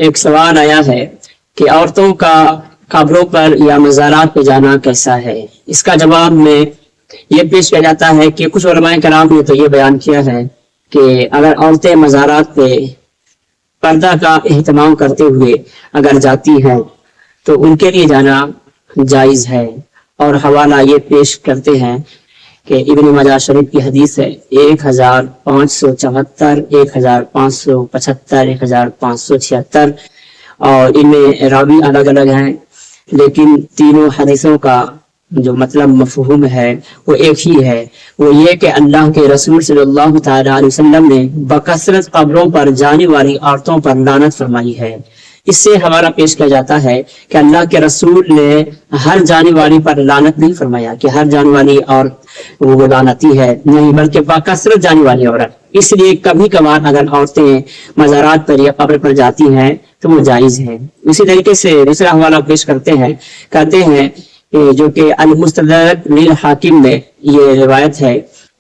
ایک سوال آیا ہے کہ عورتوں کا قبروں پر یا مزارات پہ جانا کیسا ہے۔ اس کا جواب میں یہ پیش کیا جاتا ہے کہ کچھ علماء کرام نے تو یہ بیان کیا ہے کہ اگر عورتیں مزارات پہ پردہ کا اہتمام کرتے ہوئے اگر جاتی ہیں تو ان کے لیے جانا جائز ہے، اور حوالہ یہ پیش کرتے ہیں کہ ابن ماجہ شریف کی حدیث ہے 1574، 1575، 1576، اور ان میں راوی الگ الگ ہیں، لیکن تینوں حدیثوں کا جو مطلب مفہوم ہے وہ ایک ہی ہے، وہ یہ کہ اللہ کے رسول صلی اللہ تعالی علیہ وسلم نے بکثرت قبروں پر جانے والی عورتوں پر لعنت فرمائی ہے۔ اس سے حوالہ پیش کیا جاتا ہے کہ اللہ کے رسول نے ہر جانے والی پر لعنت نہیں فرمایا کہ ہر جانے والی اور وہ لعنتی ہے، نہیں، بلکہ بکثرت جانے والی عورت۔ اس لیے کبھی کبھار اگر عورتیں مزارات پر یا قبر پر جاتی ہیں تو وہ جائز ہے۔ اسی طریقے سے دوسرا حوالہ پیش کرتے ہیں جو کہ المستدرک للحاکم میں یہ روایت ہے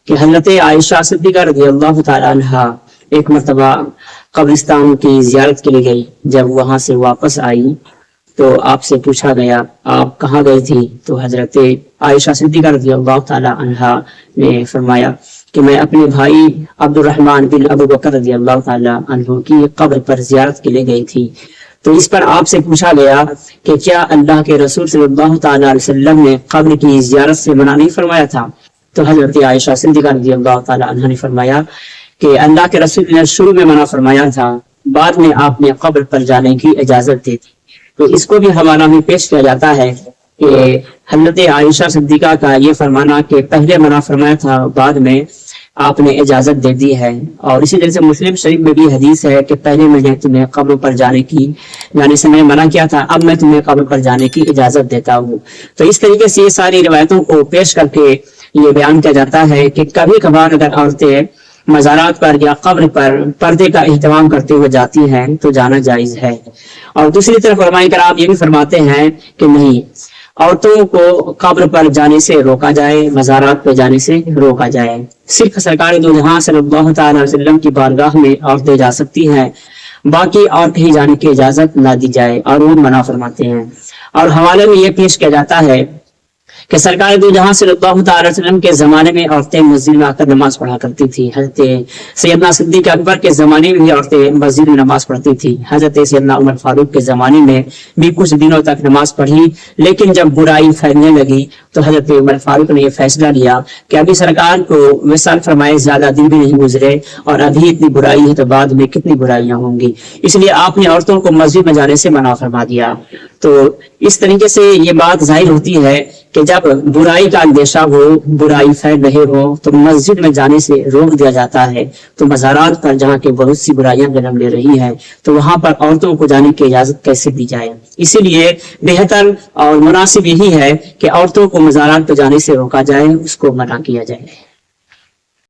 کہ حضرت عائشہ صدیقہ رضی اللہ تعالی عنہا ایک مرتبہ قبرستان کی زیارت کے لیے گئی۔ جب وہاں سے واپس آئی تو آپ سے پوچھا گیا آپ کہاں گئی تھی، تو حضرت عائشہ صدیقہ رضی اللہ تعالی عنہا نے فرمایا کہ میں اپنے بھائی عبد الرحمن بن ابو بکر رضی اللہ تعالی عنہ کی قبر پر زیارت کے لیے گئی تھی۔ تو اس پر آپ سے پوچھا گیا کہ کیا اللہ کے رسول صلی اللہ تعالی علیہ وسلم نے قبر کی زیارت سے منع نہیں فرمایا تھا؟ تو حضرت عائشہ صدیقہ رضی اللہ تعالی عنہ نے فرمایا کہ اللہ کے رسول نے شروع میں منع فرمایا تھا، بعد میں آپ نے قبر پر جانے کی اجازت دی تھی۔ تو اس کو بھی حوالہ میں پیش کیا جاتا ہے کہ حضرت عائشہ صدیقہ کا یہ فرمانا کہ پہلے منع فرمایا تھا، بعد میں آپ نے اجازت دے دی ہے۔ اور اسی طرح سے مسلم شریف میں بھی حدیث ہے کہ پہلے میں نے تمہیں قبر پر جانے سے میں منع کیا تھا، اب میں تمہیں قبر پر جانے کی اجازت دیتا ہوں۔ تو اس طریقے سے یہ ساری روایتوں کو پیش کر کے یہ بیان کیا جاتا ہے کہ کبھی کبھار اگر عورتیں مزارات پر یا قبر پر پردے کا اہتمام کرتے ہوئے جاتی ہیں تو جانا جائز ہے۔ اور دوسری طرف علماء کرام یہ بھی فرماتے ہیں کہ نہیں، عورتوں کو قبر پر جانے سے روکا جائے، مزارات پر جانے سے روکا جائے، صرف سرکار دو جہاں صلی اللہ تعالی علیہ وسلم کی بارگاہ میں عورتیں جا سکتی ہیں، باقی اور کہیں جانے کی اجازت نہ دی جائے، اور وہ منع فرماتے ہیں۔ اور حوالے میں یہ پیش کیا جاتا ہے کہ سرکار دو جہاں صلی اللہ تعالی وسلم کے زمانے میں عورتیں مسجد میں آ کر نماز پڑھا کرتی تھی۔ حضرت سیدنا صدیق اکبر کے زمانے میں بھی عورتیں مسجد میں نماز پڑھتی تھی۔ حضرت سیدنا عمر فاروق کے زمانے میں بھی کچھ دنوں تک نماز پڑھی، لیکن جب برائی پھیلنے لگی تو حضرت عمر فاروق نے یہ فیصلہ لیا کہ ابھی سرکار کو وصال فرمائے زیادہ دن بھی نہیں گزرے اور ابھی اتنی برائی ہے تو بعد میں کتنی برائیاں ہوں گی، اس لیے آپ نے عورتوں کو مسجد میں جانے سے منع فرما دیا۔ تو اس طریقے سے یہ بات ظاہر ہوتی ہے کہ جب برائی کا اندیشہ ہو، برائی پھیل رہے ہو تو مسجد میں جانے سے روک دیا جاتا ہے۔ تو مزارات پر جہاں کے بہت سی برائیاں جنم لے رہی ہیں تو وہاں پر عورتوں کو جانے کی اجازت کیسے دی جائے؟ اسی لیے بہتر اور مناسب یہی ہے کہ عورتوں کو مزارات پر جانے سے روکا جائے، اس کو منع کیا جائے۔